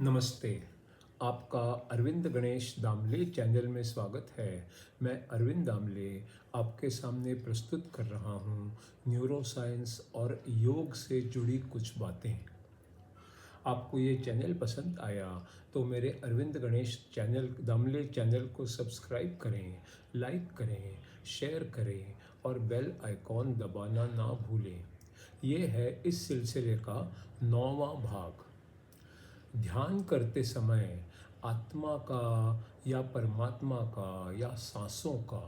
नमस्ते। आपका अरविंद गणेश दामले चैनल में स्वागत है। मैं अरविंद दामले आपके सामने प्रस्तुत कर रहा हूँ न्यूरो साइंस और योग से जुड़ी कुछ बातें। आपको ये चैनल पसंद आया तो मेरे अरविंद गणेश चैनल दामले चैनल को सब्सक्राइब करें, लाइक करें, शेयर करें और बेल आइकॉन दबाना ना भूलें। ये है इस सिलसिले का 9वां भाग। ध्यान करते समय आत्मा का या परमात्मा का या सांसों का,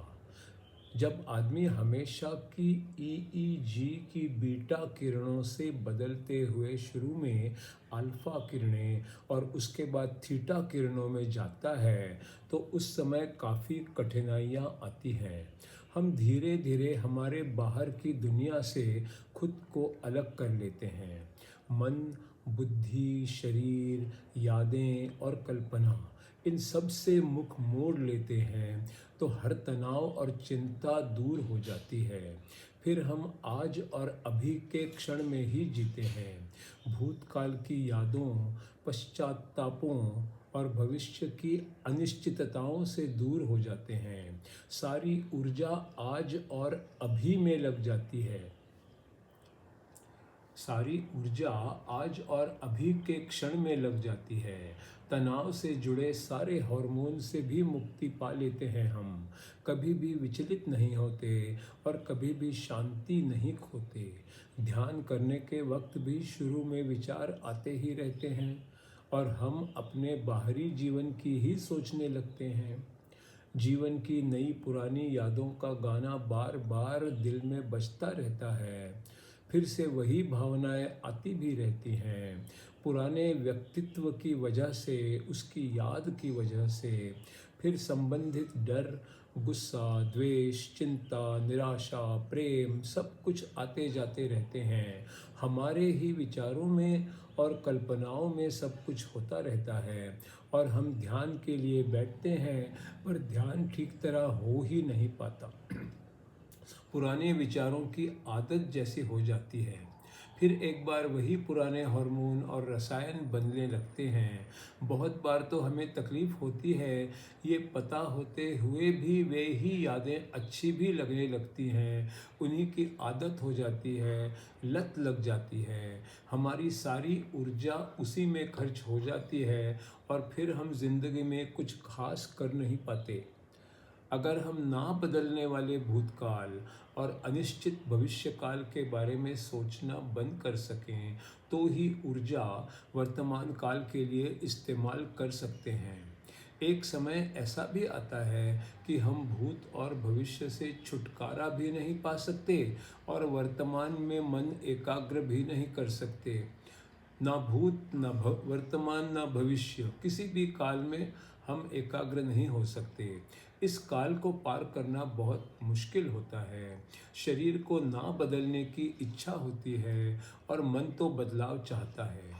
जब आदमी हमेशा की ईईजी की बीटा किरणों से बदलते हुए शुरू में अल्फा किरणें और उसके बाद थीटा किरणों में जाता है तो उस समय काफ़ी कठिनाइयाँ आती हैं। हम धीरे धीरे हमारे बाहर की दुनिया से खुद को अलग कर लेते हैं। मन, बुद्धि, शरीर, यादें और कल्पना, इन सब से मुख मोड़ लेते हैं तो हर तनाव और चिंता दूर हो जाती है। फिर हम आज और अभी के क्षण में ही जीते हैं। भूतकाल की यादों, पश्चातापों और भविष्य की अनिश्चितताओं से दूर हो जाते हैं। सारी ऊर्जा आज और अभी में लग जाती है। सारी ऊर्जा आज और अभी के क्षण में लग जाती है। तनाव से जुड़े सारे हार्मोन से भी मुक्ति पा लेते हैं हम। कभी भी विचलित नहीं होते और कभी भी शांति नहीं खोते। ध्यान करने के वक्त भी शुरू में विचार आते ही रहते हैं और हम अपने बाहरी जीवन की ही सोचने लगते हैं। जीवन की नई पुरानी यादों का गाना बार बार दिल में बजता रहता है। फिर से वही भावनाएं आती भी रहती हैं। पुराने व्यक्तित्व की वजह से, उसकी याद की वजह से फिर संबंधित डर, गुस्सा, द्वेष, चिंता, निराशा, प्रेम सब कुछ आते जाते रहते हैं। हमारे ही विचारों में और कल्पनाओं में सब कुछ होता रहता है और हम ध्यान के लिए बैठते हैं पर ध्यान ठीक तरह हो ही नहीं पाता। पुराने विचारों की आदत जैसी हो जाती है। फिर एक बार वही पुराने हार्मोन और रसायन बनने लगते हैं। बहुत बार तो हमें तकलीफ़ होती है, ये पता होते हुए भी वे ही यादें अच्छी भी लगने लगती हैं। उन्हीं की आदत हो जाती है, लत लग जाती है। हमारी सारी ऊर्जा उसी में खर्च हो जाती है और फिर हम ज़िंदगी में कुछ खास कर नहीं पाते। अगर हम ना बदलने वाले भूतकाल और अनिश्चित भविष्यकाल के बारे में सोचना बंद कर सकें तो ही ऊर्जा वर्तमान काल के लिए इस्तेमाल कर सकते हैं। एक समय ऐसा भी आता है कि हम भूत और भविष्य से छुटकारा भी नहीं पा सकते और वर्तमान में मन एकाग्र भी नहीं कर सकते। ना भूत, ना वर्तमान, ना भविष्य, किसी भी काल में हम एकाग्र नहीं हो सकते। इस काल को पार करना बहुत मुश्किल होता है। शरीर को ना बदलने की इच्छा होती है और मन तो बदलाव चाहता है।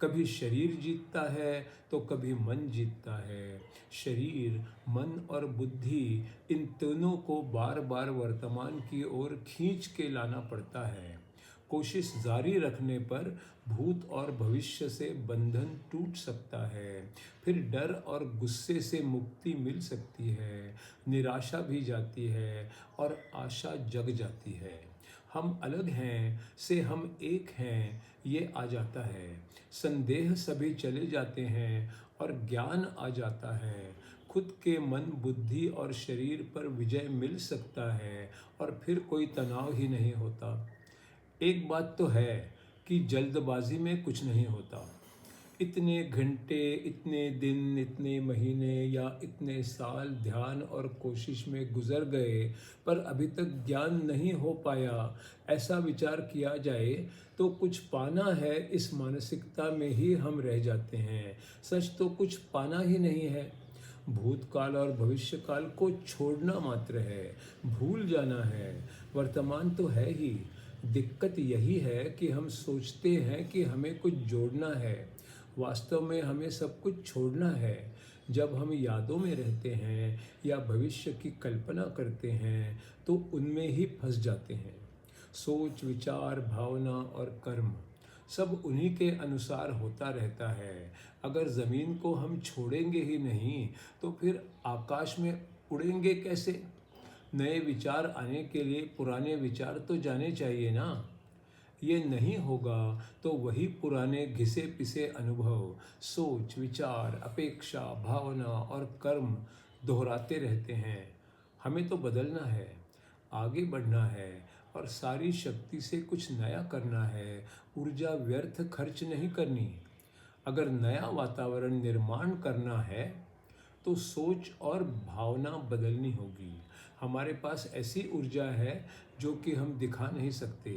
कभी शरीर जीतता है तो कभी मन जीतता है। शरीर, मन और बुद्धि, इन तीनों को बार बार वर्तमान की ओर खींच के लाना पड़ता है। कोशिश जारी रखने पर भूत और भविष्य से बंधन टूट सकता है। फिर डर और गुस्से से मुक्ति मिल सकती है। निराशा भी जाती है और आशा जग जाती है। हम अलग हैं से हम एक हैं, ये आ जाता है। संदेह सभी चले जाते हैं और ज्ञान आ जाता है। खुद के मन, बुद्धि और शरीर पर विजय मिल सकता है और फिर कोई तनाव ही नहीं होता। एक बात तो है कि जल्दबाजी में कुछ नहीं होता। इतने घंटे, इतने दिन, इतने महीने या इतने साल ध्यान और कोशिश में गुजर गए पर अभी तक ज्ञान नहीं हो पाया, ऐसा विचार किया जाए तो कुछ पाना है, इस मानसिकता में ही हम रह जाते हैं। सच तो कुछ पाना ही नहीं है। भूतकाल और भविष्यकाल को छोड़ना मात्र है, भूल जाना है। वर्तमान तो है ही। दिक्कत यही है कि हम सोचते हैं कि हमें कुछ जोड़ना है। वास्तव में हमें सब कुछ छोड़ना है। जब हम यादों में रहते हैं या भविष्य की कल्पना करते हैं तो उनमें ही फंस जाते हैं। सोच, विचार, भावना और कर्म सब उन्हीं के अनुसार होता रहता है। अगर ज़मीन को हम छोड़ेंगे ही नहीं तो फिर आकाश में उड़ेंगे कैसे? नए विचार आने के लिए पुराने विचार तो जाने चाहिए ना। ये नहीं होगा तो वही पुराने घिसे पिसे अनुभव, सोच, विचार, अपेक्षा, भावना और कर्म दोहराते रहते हैं। हमें तो बदलना है, आगे बढ़ना है और सारी शक्ति से कुछ नया करना है। ऊर्जा व्यर्थ खर्च नहीं करनी। अगर नया वातावरण निर्माण करना है तो सोच और भावना बदलनी होगी। हमारे पास ऐसी ऊर्जा है जो कि हम दिखा नहीं सकते।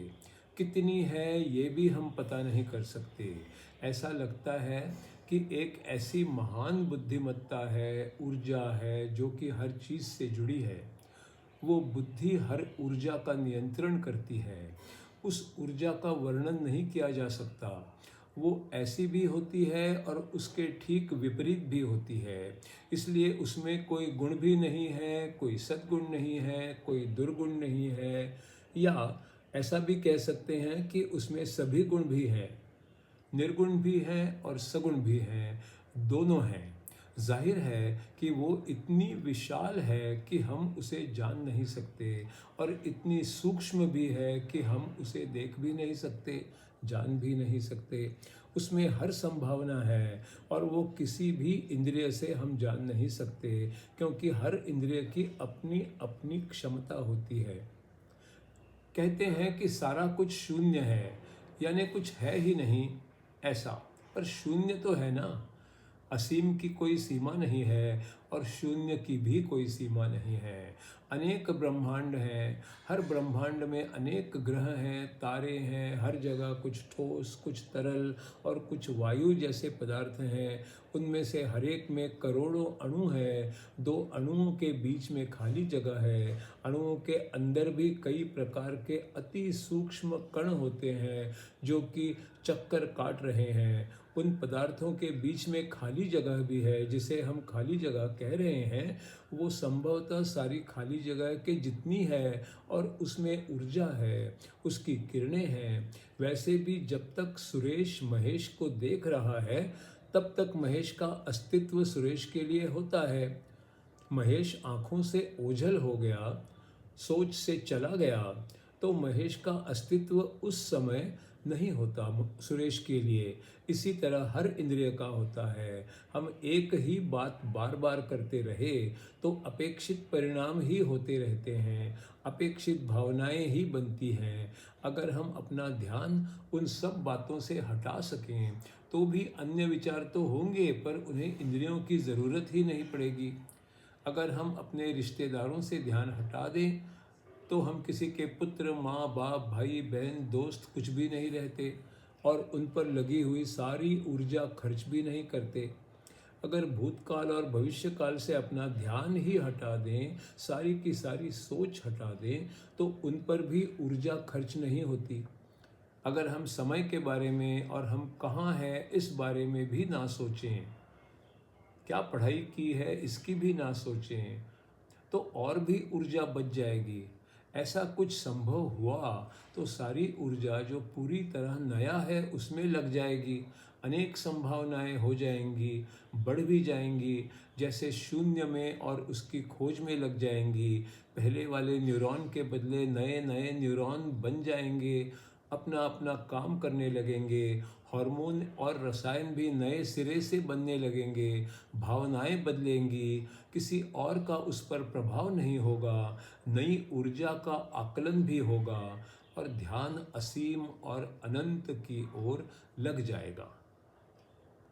कितनी है ये भी हम पता नहीं कर सकते। ऐसा लगता है कि एक ऐसी महान बुद्धिमत्ता है, ऊर्जा है जो कि हर चीज़ से जुड़ी है। वो बुद्धि हर ऊर्जा का नियंत्रण करती है। उस ऊर्जा का वर्णन नहीं किया जा सकता। वो ऐसी भी होती है और उसके ठीक विपरीत भी होती है। इसलिए उसमें कोई गुण भी नहीं है, कोई सद्गुण नहीं है, कोई दुर्गुण नहीं है, या ऐसा भी कह सकते हैं कि उसमें सभी गुण भी हैं, निर्गुण भी हैं और सगुण भी हैं, दोनों हैं। जाहिर है कि वो इतनी विशाल है कि हम उसे जान नहीं सकते और इतनी सूक्ष्म भी है कि हम उसे देख भी नहीं सकते, जान भी नहीं सकते। उसमें हर संभावना है और वो किसी भी इंद्रिय से हम जान नहीं सकते, क्योंकि हर इंद्रिय की अपनी अपनी क्षमता होती है। कहते हैं कि सारा कुछ शून्य है, यानी कुछ है ही नहीं ऐसा, पर शून्य तो है ना। असीम की कोई सीमा नहीं है और शून्य की भी कोई सीमा नहीं है। अनेक ब्रह्मांड हैं, हर ब्रह्मांड में अनेक ग्रह हैं, तारे हैं, हर जगह कुछ ठोस, कुछ तरल और कुछ वायु जैसे पदार्थ हैं। उनमें से हर एक में करोड़ों अणु हैं। दो अणुओं के बीच में खाली जगह है। अणुओं के अंदर भी कई प्रकार के अति सूक्ष्म कण होते हैं जो कि चक्कर काट रहे हैं। उन पदार्थों के बीच में खाली जगह भी है, जिसे हम खाली जगह कह रहे हैं। वो संभवतः सारी खाली जगह के जितनी है और उसमें ऊर्जा है, उसकी किरणें हैं। वैसे भी जब तक सुरेश महेश को देख रहा है तब तक महेश का अस्तित्व सुरेश के लिए होता है। महेश आंखों से ओझल हो गया, सोच से चला गया, तो महेश का अस्तित्व उस समय नहीं होता सुरेश के लिए। इसी तरह हर इंद्रिय का होता है। हम एक ही बात बार बार करते रहे तो अपेक्षित परिणाम ही होते रहते हैं, अपेक्षित भावनाएं ही बनती हैं। अगर हम अपना ध्यान उन सब बातों से हटा सकें तो भी अन्य विचार तो होंगे, पर उन्हें इंद्रियों की ज़रूरत ही नहीं पड़ेगी। अगर हम अपने रिश्तेदारों से ध्यान हटा दें तो हम किसी के पुत्र, माँ बाप, भाई बहन, दोस्त कुछ भी नहीं रहते और उन पर लगी हुई सारी ऊर्जा खर्च भी नहीं करते। अगर भूतकाल और भविष्य काल से अपना ध्यान ही हटा दें, सारी की सारी सोच हटा दें, तो उन पर भी ऊर्जा खर्च नहीं होती। अगर हम समय के बारे में और हम कहाँ हैं इस बारे में भी ना सोचें, क्या पढ़ाई की है इसकी भी ना सोचें, तो और भी ऊर्जा बच जाएगी। ऐसा कुछ संभव हुआ तो सारी ऊर्जा जो पूरी तरह नया है उसमें लग जाएगी। अनेक संभावनाएं हो जाएंगी, बढ़ भी जाएंगी, जैसे शून्य में और उसकी खोज में लग जाएंगी। पहले वाले न्यूरॉन के बदले नए नए न्यूरॉन बन जाएंगे, अपना अपना काम करने लगेंगे। हार्मोन और रसायन भी नए सिरे से बनने लगेंगे, भावनाएं बदलेंगी, किसी और का उस पर प्रभाव नहीं होगा, नई ऊर्जा का आकलन भी होगा और ध्यान असीम और अनंत की ओर लग जाएगा।